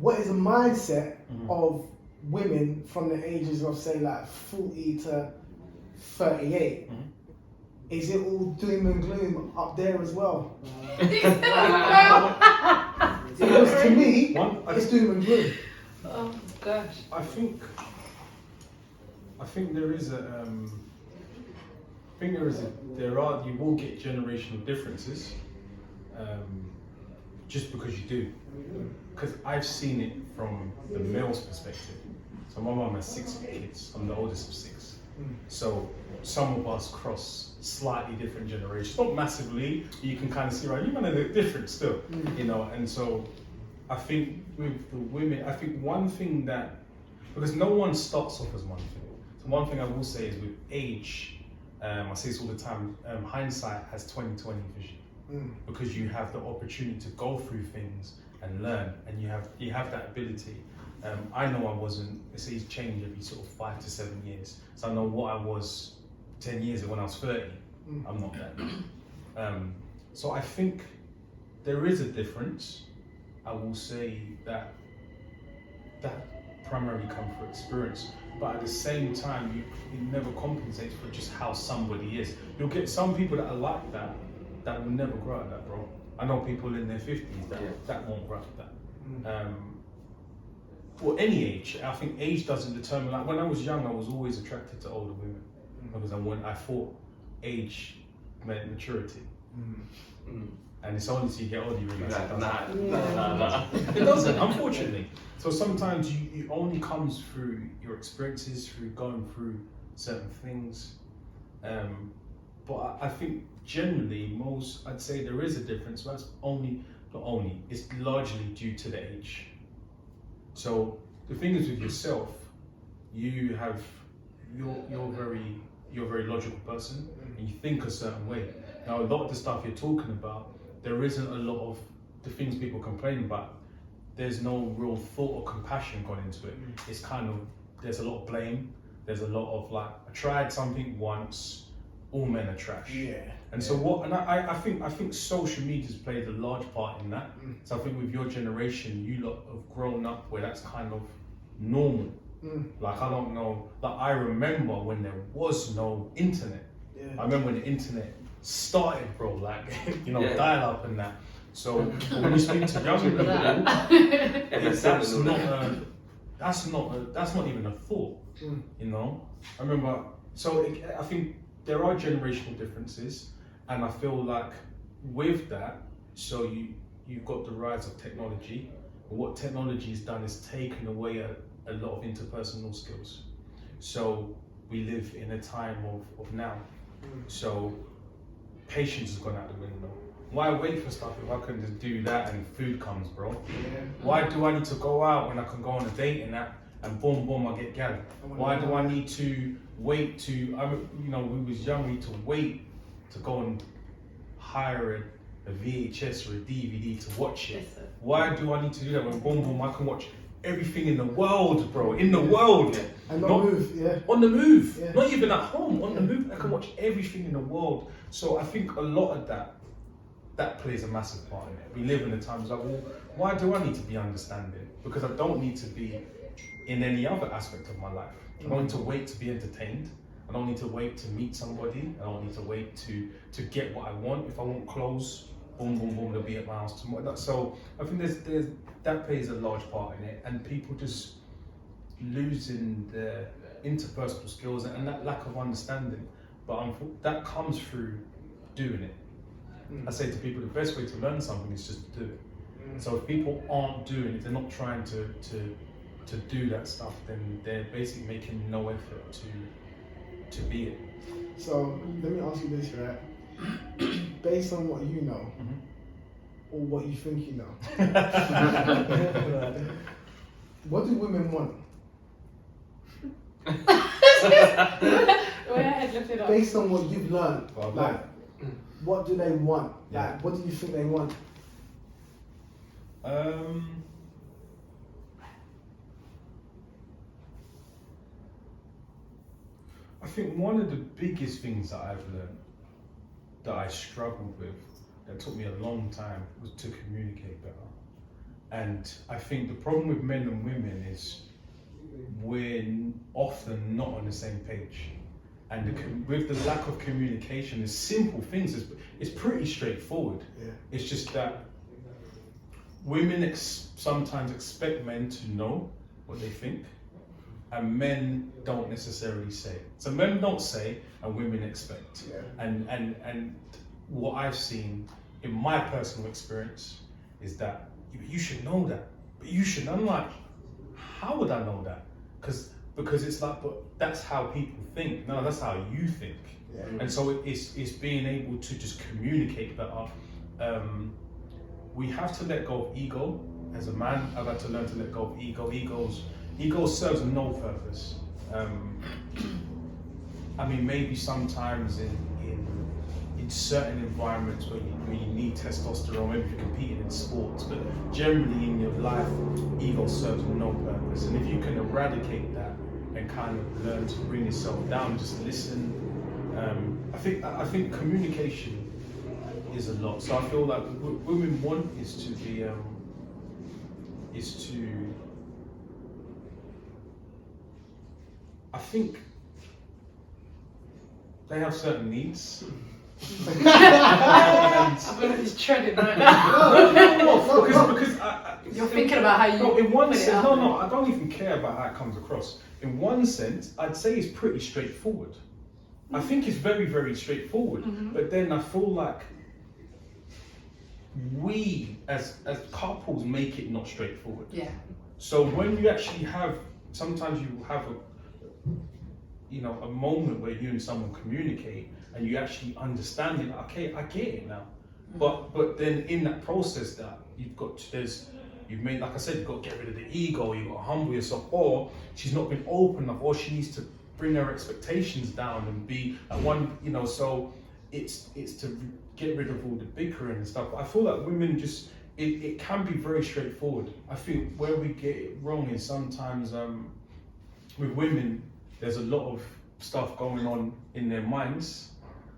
what is the mindset of women from the ages of say like 40 to 38? Is it all doom and gloom up there as well? Because to me, it's doom and gloom. Oh gosh. I think there is you will get generational differences, just because you do. Because I've seen it from the male's perspective. So my mum has 6 kids. I'm the oldest of 6. So some of us cross slightly different generations, not massively. You can kind of see, right, you're kind of look different still, you know. And so I think with the women, I think one thing that, because no one starts off as one thing. So one thing I will say is with age, I say this all the time, hindsight has 20/20 vision, because you have the opportunity to go through things and learn, and you have that ability. I know I wasn't, it's changed every sort of 5 to 7 years. So I know what I was 10 years ago when I was 30. I'm not that now. So I think there is a difference. I will say that primarily comes from experience, but at the same time, it never compensates for just how somebody is. You'll get some people that are like that will never grow at that, bro. I know people in their 50s that won't grow at that. Or any age. I think age doesn't determine. Like when I was young, I was always attracted to older women because I thought age meant maturity. And it's only as you get older you realize it doesn't. It doesn't, unfortunately. So sometimes it only comes through your experiences, through going through certain things. But I think generally, I'd say there is a difference, but it's largely due to the age. So the thing is with yourself, you're a very logical person, and you think a certain way. Now, a lot of the stuff you're talking about, there isn't a lot of the things people complain about. There's no real thought or compassion gone into it. It's kind of, there's a lot of blame. There's a lot of like, I tried something once, all men are trash. And so I think social media's played a large part in that. So I think with your generation, you lot have grown up where that's kind of normal. Like I don't know, like I remember when there was no internet. I remember when the internet started, bro, like, you know, dial up and that. So when you speak to young people, that's not even a thought, you know? I remember, I think there are generational differences, and I feel like with that, so you've got the rise of technology. What technology has done is taken away a lot of interpersonal skills. So we live in a time of now. So patience has gone out the window. Why wait for stuff if I can just do that and food comes, bro? Why do I need to go out when I can go on a date and boom, boom, I get gal? Why do I need to wait we was young, we need to wait to go and hire a VHS or a DVD to watch it? Why do I need to do that when boom, boom, I can watch everything in the world, bro, in the world. And not move, on the move, not even at home, on the move. I can watch everything in the world. So I think a lot of that plays a massive part in it. We live in a time like, well, why do I need to be understanding? Because I don't need to be in any other aspect of my life. I don't need to wait to be entertained. I don't need to wait to meet somebody. I don't need to wait to get what I want. If I want clothes, boom, boom, boom, they'll be at my house tomorrow. So I think there's that plays a large part in it, and people just losing their interpersonal skills and that lack of understanding. But that comes through doing it. I say to people, the best way to learn something is just to do it. So if people aren't doing it, they're not trying to do that stuff, then they're basically making no effort to be it. So let me ask you this, right? Based on what you know, or what you think you know, what do women want? Based on what you've learned, what do they want? Like, what do you think they want? I think one of the biggest things that I've learned, that I struggled with, that took me a long time, was to communicate better. And I think the problem with men and women is we're often not on the same page. And with the lack of communication, the simple things, it's pretty straightforward. Yeah. It's just that women sometimes expect men to know what they think, and men don't necessarily say. So men don't say, and women expect. Yeah. And what I've seen in my personal experience is that you should know that, but you should. I'm like, how would I know that? Because it's like, but that's how people think. No, that's how you think. Yeah. And so it's being able to just communicate better. We have to let go of ego. As a man, I've had to learn to let go of ego. Ego serves no purpose. I mean, maybe sometimes in certain environments where you need testosterone, maybe if you're competing in sports, but generally in your life, ego serves no purpose. And if you can eradicate that and kind of learn to bring yourself down, just listen. I think communication is a lot. So I feel like what women want is to I think they have certain needs. I'm going to just tread it right now. because You're thinking about how you. No, in one put it sense, out. no, I don't even care about how it comes across. In one sense, I'd say it's pretty straightforward. I think it's very, very straightforward. Mm-hmm. But then I feel like we, as couples, make it not straightforward. Yeah. So when you actually sometimes you have a moment where you and someone communicate and you actually understand it. Okay, I get it now. But then in that process, that you've made, like I said, you've got to get rid of the ego. You've got to humble yourself, or she's not been open enough, or she needs to bring her expectations down and be at one. So it's to get rid of all the bickering and stuff. But I feel like women just. It can be very straightforward. I think where we get it wrong is sometimes with women, there's a lot of stuff going on in their minds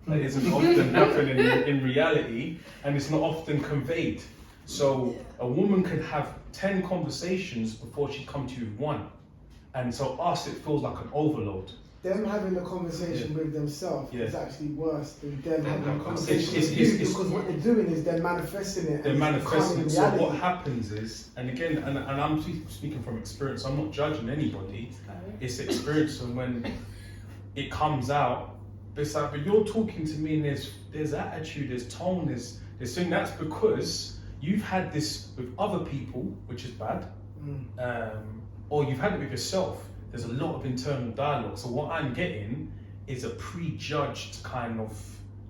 that isn't often happening in reality, and it's not often conveyed. So a woman can have 10 conversations before she comes to you with one. And so it feels like an overload. Them having a conversation with themselves is actually worse than them having a conversation It's- with you, it's- because what they're doing is they're manifesting it. They're and it's manifesting it. becoming So reality. what happens is, and again, and I'm speaking from experience, I'm not judging anybody. It's experience, and when it comes out, it's like, but you're talking to me, and there's attitude, there's tone, there's thing. That's because you've had this with other people, which is bad, or you've had it with yourself. There's a lot of internal dialogue. So what I'm getting is a prejudged kind of,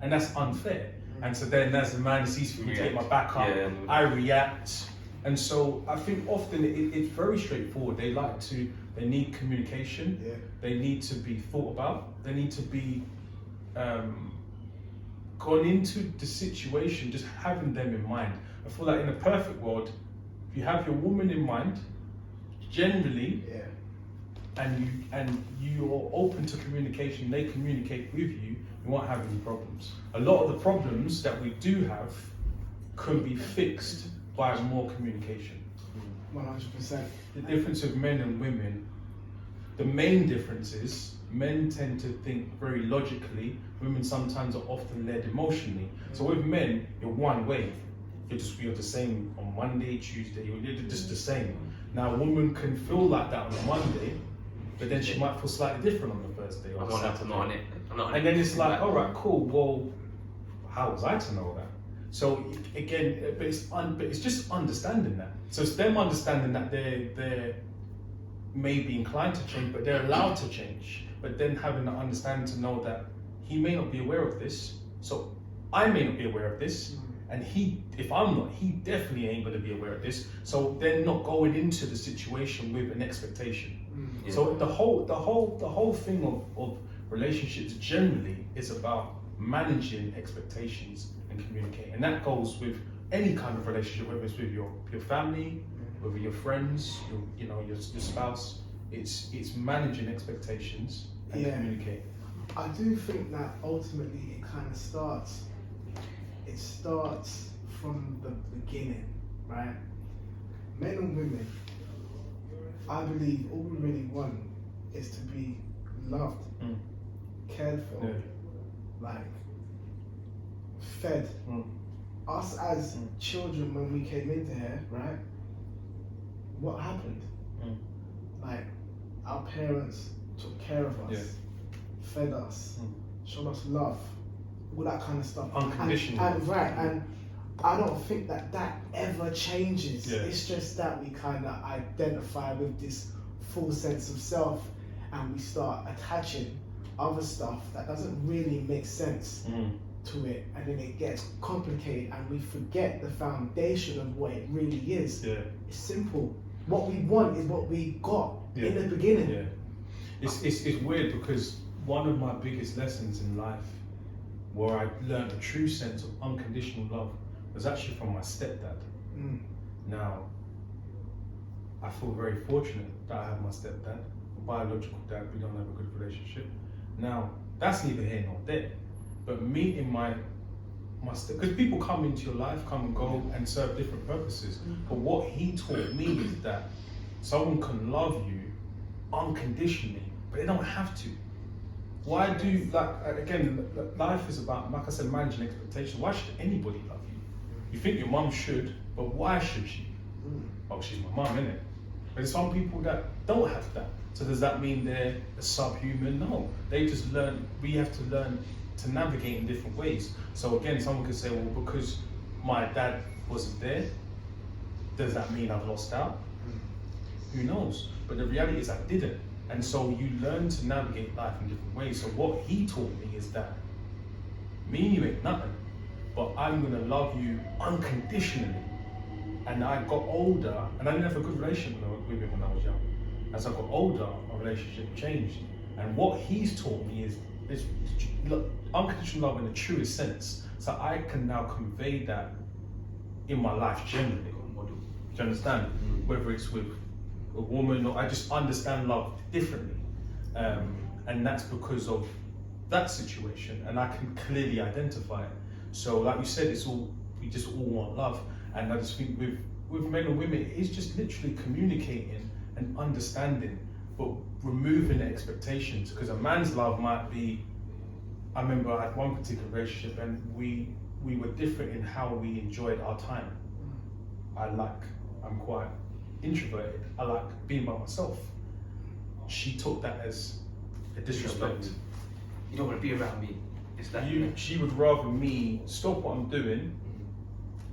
and that's unfair. And so then as the man sees me take my back up, I react. And so I think often it's very straightforward. They need communication. Yeah. They need to be thought about. They need to be gone into the situation, just having them in mind. I feel like in a perfect world, if you have your woman in mind, generally, and you're open to communication, they communicate with you, you won't have any problems. A lot of the problems that we do have can be fixed by more communication. 100%. The difference of men and women, the main difference is men tend to think very logically, women sometimes are often led emotionally. So with men, you're one way. You're the same on Monday, Tuesday, you're just the same. Now a woman can feel like that on a Monday, but then she might feel slightly different on the Thursday or Saturday. And then it's like, all right, cool. Well, how was I to know that? So again, but it's just understanding that. So it's them understanding that they're maybe inclined to change, but they're allowed to change. But then having the understanding to know that he may not be aware of this, so I may not be aware of this, and if I'm not, he definitely ain't going to be aware of this. So they're not going into the situation with an expectation. Yeah. So the whole thing of relationships generally is about managing expectations and communicating, and that goes with any kind of relationship, whether it's with your family, whether your friends, your spouse. It's managing expectations and communicating. I do think that ultimately it kind of starts. It starts from the beginning, right? men and women, I believe all we really want is to be loved, cared for, like fed. Us as children, when we came into here, right? What happened? Like, our parents took care of us, fed us, showed us love, all that kind of stuff. Unconditional. And I don't think that ever changes. It's just that we kind of identify with this full sense of self, and we start attaching other stuff that doesn't really make sense to it, and then it gets complicated, and we forget the foundation of what it really is. It's simple. What we want is what we got in the beginning. It's weird, because one of my biggest lessons in life, where I learned a true sense of unconditional love, was actually from my stepdad. Now, I feel very fortunate that I have my stepdad. My biological dad, we don't have a good relationship. Now, that's neither here nor there. But meeting my because people come into your life, come and go, and serve different purposes. But what he taught me is that someone can love you unconditionally, but they don't have to. Why do, like, again, life is about, like I said, managing expectations. Why should anybody love you? You think your mum should, but why should she? Oh, she's my mum, innit? But there's some people that don't have that. So does that mean they're a subhuman? No. They just learn, we have to learn to navigate in different ways. So again, someone could say, well, because my dad wasn't there, does that mean I've lost out? Who knows? But the reality is I didn't. And so you learn to navigate life in different ways. So what he taught me is that me and you ain't nothing, but I'm gonna love you unconditionally. And I got older, and I didn't have a good relationship with him when I was young. As I got older, our relationship changed. And what he's taught me is unconditional love in the truest sense. So I can now convey that in my life generally. Do you understand? Whether it's with a woman, or I just understand love differently. And that's because of that situation, and I can clearly identify it. So like you said, we just all want love. And I just think with men and women, it's just literally communicating and understanding, but removing the expectations. Because a man's love might be, I remember I had one particular relationship, and we were different in how we enjoyed our time. I'm quite introverted. I like being by myself. She took that as a disrespect. You don't want to be around me. It's that. She would rather me stop what I'm doing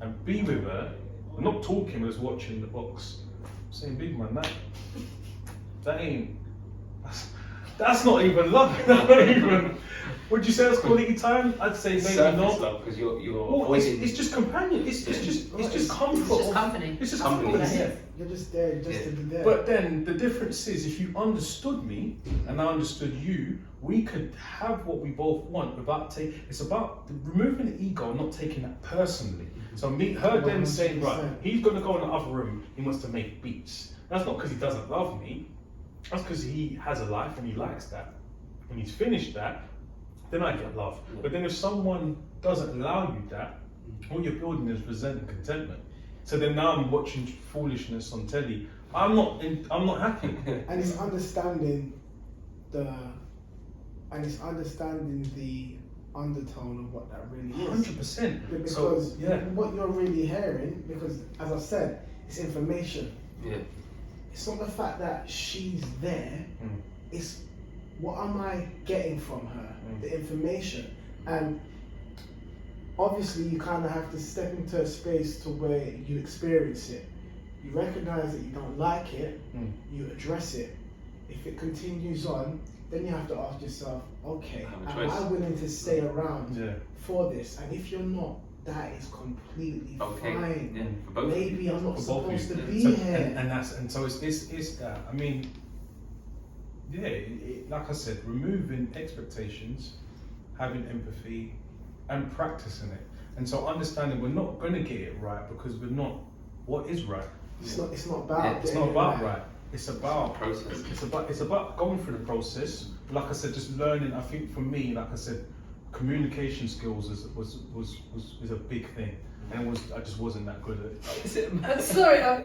and be with her, not talking, but just watching the box. I'm saying, big man, that ain't. That's not even love. That's not even. Would you say that's quality time? I'd say maybe not. Love, because you're it's just companion. It's just comfort. It's just company. It's just company. company. You're just there to be there. But then the difference is, if you understood me and I understood you, we could have what we both want without taking. It's about removing the ego and not taking that personally. So her then saying, right, he's going to go in the other room. He wants to make beats. That's not because he doesn't love me. That's because he has a life and he likes that. When he's finished that, then I get love. But then if someone doesn't allow you that, all you're building is resentment and contentment. So then now I'm watching foolishness on telly. I'm not happy. And it's understanding the undertone of what that really is. 100%. Because so, what you're really hearing, because as I said, it's information. Yeah. It's not the fact that she's there, it's what am I getting from her, the information. And obviously you kind of have to step into a space to where you experience it. You recognize that you don't like it, you address it. If it continues on, then you have to ask yourself, okay, am I willing to stay around for this? And if you're not, that is completely fine. Yeah, maybe I'm not supposed to be here. And so it's that. I mean, like I said, removing expectations, having empathy, and practicing it. And so understanding we're not going to get it right because we're not. What is right? It's not about. It's not about right. It's about process. It's about going through the process. Like I said, just learning. I think for me, like I said, communication skills was a big thing, and I just wasn't that good at it. Sorry.